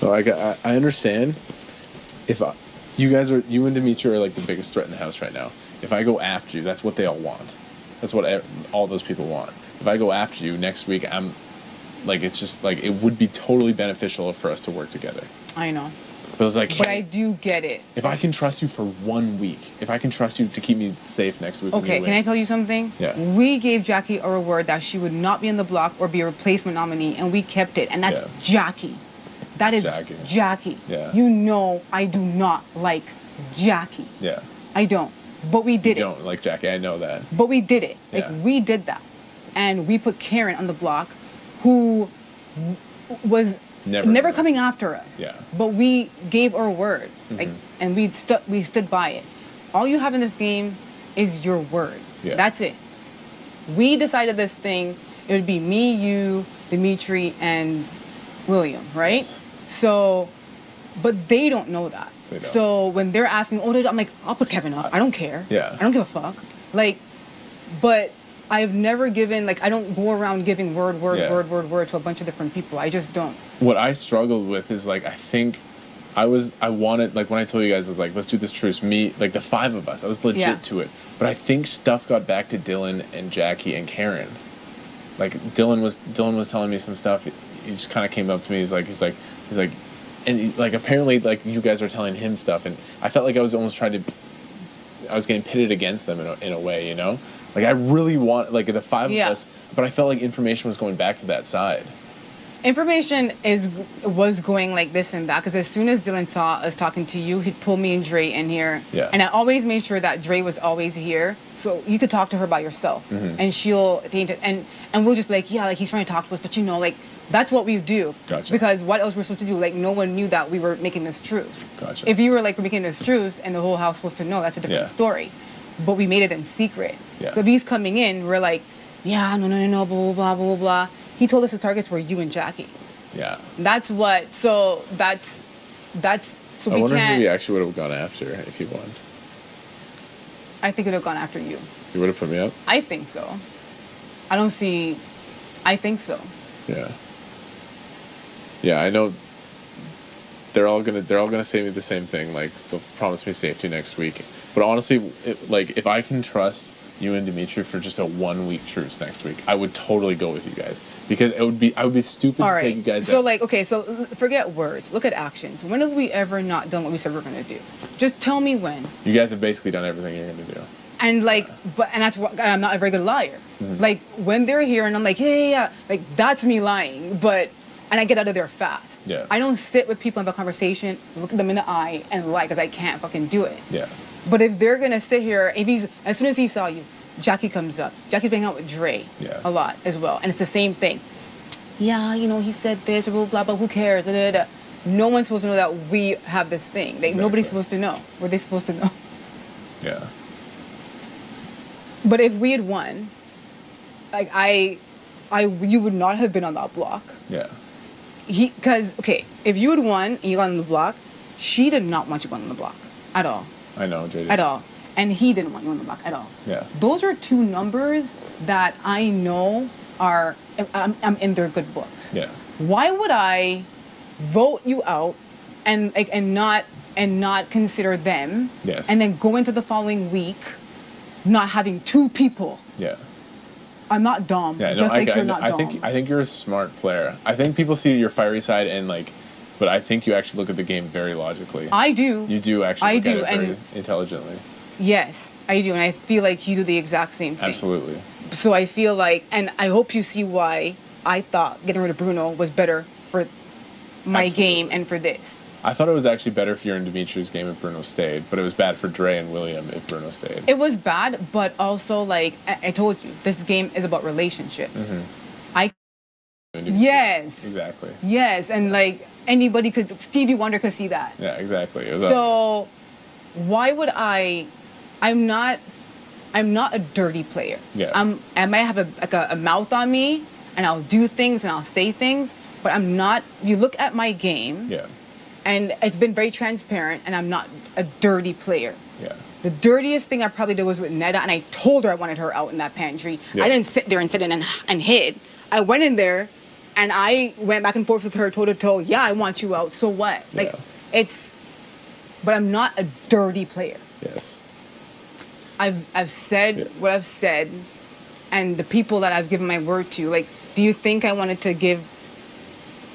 No, I understand. If you and Dimitri are like the biggest threat in the house right now. If I go after you, that's what they all want. That's what all those people want. If I go after you next week, I'm like, it's just like, it would be totally beneficial for us to work together. I know. But it's like, but I do get it. If I can trust you for 1 week, if I can trust you to keep me safe next week. Okay, can I tell you something? Yeah. We gave Jackie our word that she would not be in the block or be a replacement nominee, and we kept it. And that's Jackie. That is Jackie. Yeah. You know I do not like Jackie. Yeah. I don't. But we did it. You don't like Jackie, I know that. But we did it. Like, we did that. And we put Karen on the block, who was never coming after us. Yeah. But we gave our word. Like, and we stood by it. All you have in this game is your word. Yeah. That's it. We decided this thing, it would be me, you, Dimitri, and William, right? Yes. So, but they don't know that. So when they're asking, I'm like, I'll put Kevin up. I don't care. Yeah. I don't give a fuck. Like, but I've never given, like, I don't go around giving word to a bunch of different people. I just don't. What I struggled with is, like, I think I wanted, like, when I told you guys, I was like, let's do this truce. Me, like, the 5 of us, I was legit to it. But I think stuff got back to Dylan and Jackie and Karen. Like, Dylan was telling me some stuff. He just kind of came up to me. He's like, and like, apparently, like, you guys are telling him stuff, and I felt like I was almost I was getting pitted against them in a way, you know? Like, I really want, like, the 5 of us, but I felt like information was going back to that side. Information was going like this and that, because as soon as Dylan saw us talking to you, he'd pull me and Dre in here. Yeah. And I always made sure that Dre was always here, so you could talk to her by yourself. And she'll, and we'll just be like, yeah, like, he's trying to talk to us, but you know, like, that's what we do. Gotcha. Because what else we're supposed to do? Like, no one knew that we were making this truce. Gotcha. If you were like, we're making this truce and the whole house was supposed to know, that's a different story. But we made it in secret. Yeah. So if he's coming in, we're like, yeah, no, blah, blah, blah, blah. He told us the targets were you and Jackie. Yeah. That's what, so that's, so we can't. I wonder who he actually would have gone after if he won. I think it would have gone after you. You would have put me up? I think so. I think so. Yeah. Yeah, I know they're all gonna say me the same thing. Like, they'll promise me safety next week. But honestly, like, if I can trust you and Dimitri for just a 1-week truce next week, I would totally go with you guys, because I would be stupid to take you guys out. So, like, okay, so forget words, look at actions. When have we ever not done what we said we're gonna do? Just tell me when. You guys have basically done everything you're gonna do. And like, and that's what, I'm not a very good liar. Like, when they're here and I'm like, yeah, like, that's me lying. And I get out of there fast. Yeah. I don't sit with people and have a conversation, look them in the eye, and lie, because I can't fucking do it. Yeah. But if they're gonna sit here, as soon as he saw you, Jackie comes up. Jackie's hanging out with Dre a lot as well, and it's the same thing. Yeah, you know, he said this, blah blah blah. Who cares? No one's supposed to know that we have this thing. Like, nobody's supposed to know. Were they supposed to know? Yeah. But if we had won, like, you would not have been on that block. Yeah. Because, okay, if you had won and you got on the block, she did not want you on the block at all. I know, JD. At all. And he didn't want you on the block at all. Yeah. Those are 2 numbers that I know I'm in their good books. Yeah. Why would I vote you out and not consider them? Yes. And then go into the following week not having 2 people? Yeah. I'm not dumb. Yeah, no, just like you're not dumb. I think you're a smart player. I think people see your fiery side and, like, but I think you actually look at the game very logically. I do. You do actually look at it very intelligently. Yes, I do, and I feel like you do the exact same thing. Absolutely. So I feel like, and I hope you see why I thought getting rid of Bruno was better for my game and for this. I thought it was actually better for you and Dimitri's game if Bruno stayed, but it was bad for Dre and William if Bruno stayed. It was bad, but also, like, I told you, this game is about relationships. Yes. Exactly. Yes, and like, anybody could, Stevie Wonder could see that. Yeah, exactly. It was so, why would I'm not a dirty player. Yeah. I might have a mouth on me, and I'll do things and I'll say things, but I'm not, you look at my game. Yeah. And it's been very transparent, and I'm not a dirty player. Yeah. The dirtiest thing I probably did was with Neda, and I told her I wanted her out in that pantry. Yeah. I didn't sit there and sit in and hid. I went in there, And I went back and forth with her toe to toe. Yeah, I want you out. So what? Like, but I'm not a dirty player. Yes. I've said what I've said, and the people that I've given my word to. Like, do you think I wanted to give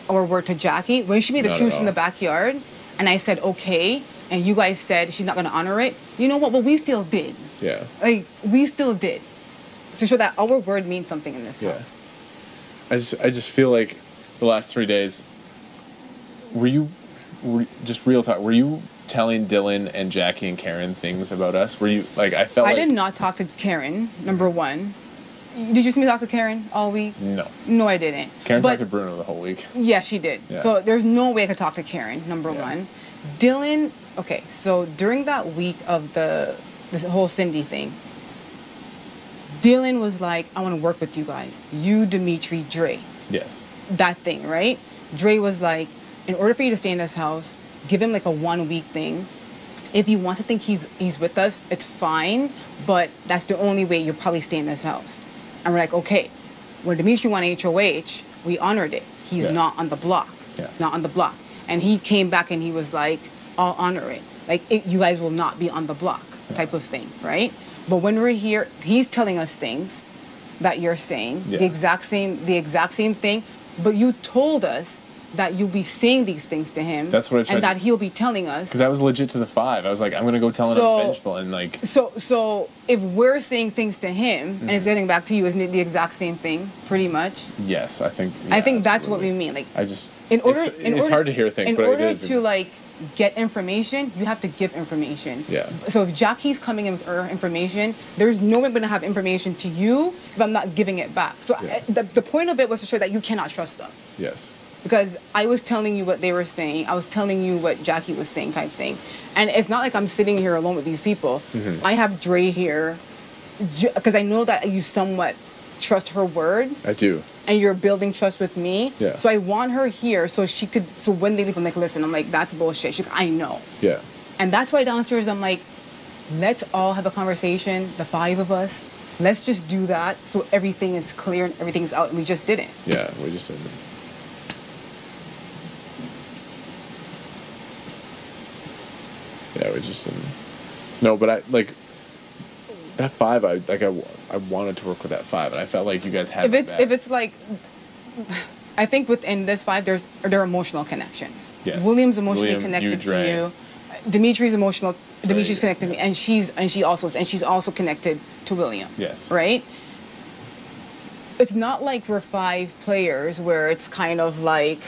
our word to Jackie when she made the truce in the backyard, and I said okay, and you guys said she's not going to honor it? You know what? Well, we still did. Yeah. Like, we still did, to show that our word means something in this house. I just feel like the last 3 days, just real talk, were you telling Dylan and Jackie and Karen things about us? Were you, like, I did not talk to Karen, number one. Did you see me talk to Karen all week? No. No, I didn't. Karen talked to Bruno the whole week. Yeah, she did. Yeah. So there's no way I could talk to Karen, number one. Dylan, okay, so during that week of this whole Cindy thing, Dylan was like, I want to work with you guys. You, Dimitri, Dre. Yes. That thing, right? Dre was like, in order for you to stay in this house, give him like a 1 week thing. If you want to think he's with us, it's fine, but that's the only way you'll probably stay in this house. And we're like, okay. When Dimitri won HOH, we honored it. He's not on the block. Yeah. Not on the block. And he came back and he was like, I'll honor it. Like, you guys will not be on the block type of thing, right? But when we're here, he's telling us things that you're saying, the exact same thing. But you told us that you'll be saying these things to him. That's what I tried. And that he'll be telling us. Because I was legit to the 5. I was like, I'm going to go tell him I'm vengeful. And like. So if we're saying things to him and it's getting back to you, isn't it the exact same thing, pretty much? Yes, I think. I think that's what we mean. Like, it's hard to hear things, but it is. In order to like get information, you have to give information. Yeah. So if Jackie's coming in with her information, there's no way I'm going to have information to you if I'm not giving it back. So the point of it was to show that you cannot trust them. Yes. Because I was telling you what they were saying. I was telling you what Jackie was saying type thing. And it's not like I'm sitting here alone with these people. Mm-hmm. I have Dre here because I know that you somewhat trust her word. I do. And you're building trust with me. Yeah. So I want her here so she could, so when they leave, I'm like, listen, I'm like, that's bullshit. She's like, I know. Yeah. And that's why downstairs I'm like, let's all have a conversation, the 5 of us. Let's just do that so everything is clear and everything's out. And we just didn't. Yeah, we just didn't. Yeah, we just didn't. No, but I like that 5. I wanted to work with that 5, and I felt like you guys had. If it's like, I think within this 5, there are emotional connections. Yes. William's emotionally connected to you. Dimitri's emotional. Dimitri's connected to me, and she's also connected to William. Yes. Right. It's not like we're 5 players where it's kind of like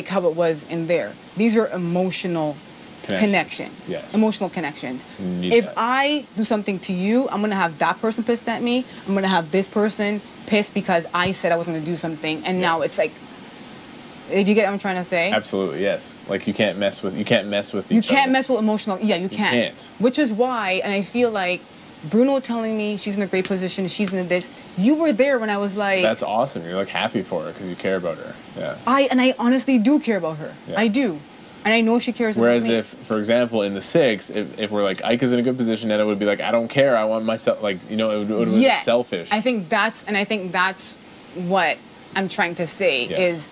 how it was in there. These are emotional connections. Yes. Emotional connections. If I do something to you, I'm going to have that person pissed at me. I'm going to have this person pissed because I said I was going to do something. And now it's like, do you get what I'm trying to say? Absolutely, yes. Like, you can't mess with each other. You can't mess with emotional. Yeah, you can't. You can't. Which is why, and I feel like Bruno telling me she's in a great position, she's in this. You were there when I was like... That's awesome. You're like happy for her because you care about her. Yeah. I honestly do care about her. Yeah. I do. And I know she cares Whereas about me. if, for example, in the 6, if we're like, Ike is in a good position, then it would be like, I don't care, I want myself, like, you know, it would be selfish. I think that's what I'm trying to say is,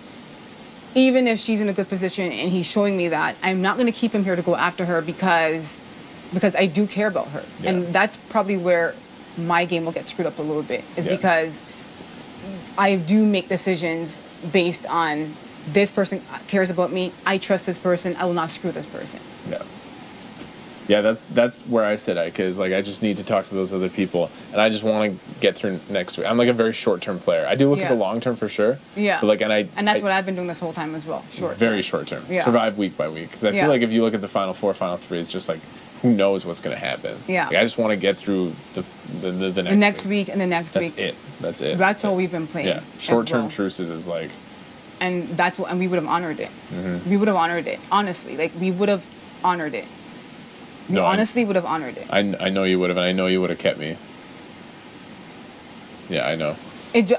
even if she's in a good position and he's showing me that, I'm not going to keep him here to go after her because I do care about her. Yeah. And that's probably where my game will get screwed up a little bit, is because I do make decisions based on this person cares about me. I trust this person. I will not screw this person. Yeah. Yeah, that's where I sit at, because like I just need to talk to those other people, and I just want to get through next week. I'm like a very short-term player. I do look at the long term for sure. Yeah. But like, and that's what I've been doing this whole time as well. Very short term. Yeah. Survive week by week, because I feel like if you look at the final 4, final 3, it's just like, who knows what's going to happen. Yeah. Like, I just want to get through the next week and the next week. That's it. That's how we've been playing. Yeah. Short-term truces is like. And and we would have honored it. Mm-hmm. We would have honored it. Honestly, like, we would have honored it. We honestly would have honored it. I know you would have, and I know you would have kept me. Yeah, I know.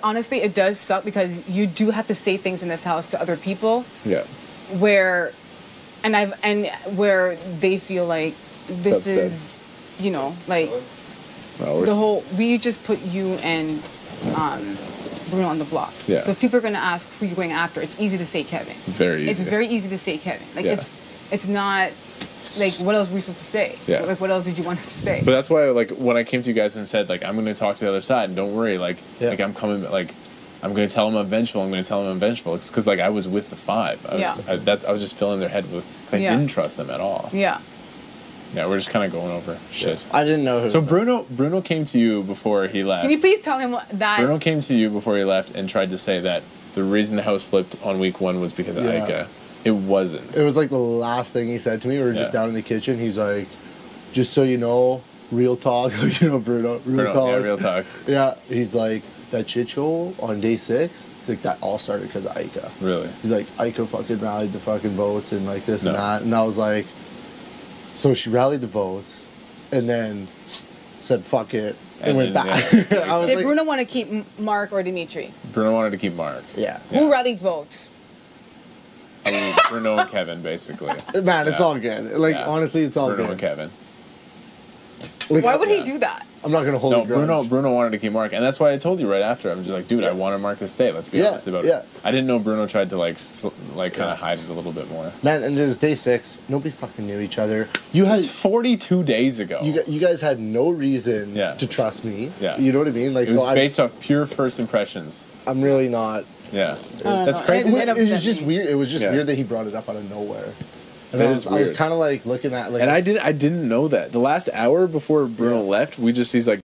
Honestly, it does suck because you do have to say things in this house to other people. Yeah. Where they feel like this is, you know, like we just put you and Bruno on the block. Yeah. So if people are going to ask who you're going after, it's easy to say Kevin. Very easy. It's very easy to say Kevin. Like it's not like what else were we supposed to say? Yeah. Like what else did you want us to say? But that's why like when I came to you guys and said like I'm going to talk to the other side and don't worry like I'm coming like I'm going to tell them I'm vengeful. I'm going to tell them I'm vengeful. It's because like I was with the 5. I was just filling their head with. I didn't trust them at all. Yeah. Yeah, we're just kind of going over shit. I didn't know who. So Bruno came to you before he left. Can you please tell him that? Bruno came to you before he left and tried to say that the reason the house flipped on week 1 was because of Ika. It wasn't. It was like the last thing he said to me. We were just down in the kitchen. He's like, just so you know, real talk. You know, Bruno, real talk. Yeah, real talk. Yeah, he's like, that shit show on day 6, he's like, that all started because of Ika. Really? He's like, Ika fucking rallied the fucking votes and like this and that. And I was like, so she rallied the votes and then said, fuck it, and went back. Did Bruno want to keep Mark or Dimitri? Bruno wanted to keep Mark. Yeah. Who rallied votes? I mean, Bruno and Kevin, basically. Man, it's all good. Like, honestly, it's all good. Bruno and Kevin. Like, why would he do that? I'm not gonna hold it. Bruno wanted to keep Mark, and that's why I told you right after. I'm just like, dude, I wanted Mark to stay. Let's be honest about it. I didn't know Bruno tried to like kind of hide it a little bit more. Man, and it was day 6. Nobody fucking knew each other. You had 42 days ago. You guys had no reason to trust me. Yeah, you know what I mean. Like, it was based off pure first impressions. I'm really not. Yeah, that's crazy. It was just weird. It was just weird that he brought it up out of nowhere. And I was kind of like looking at like. And I didn't know that. The last hour before Bruno left, he's like.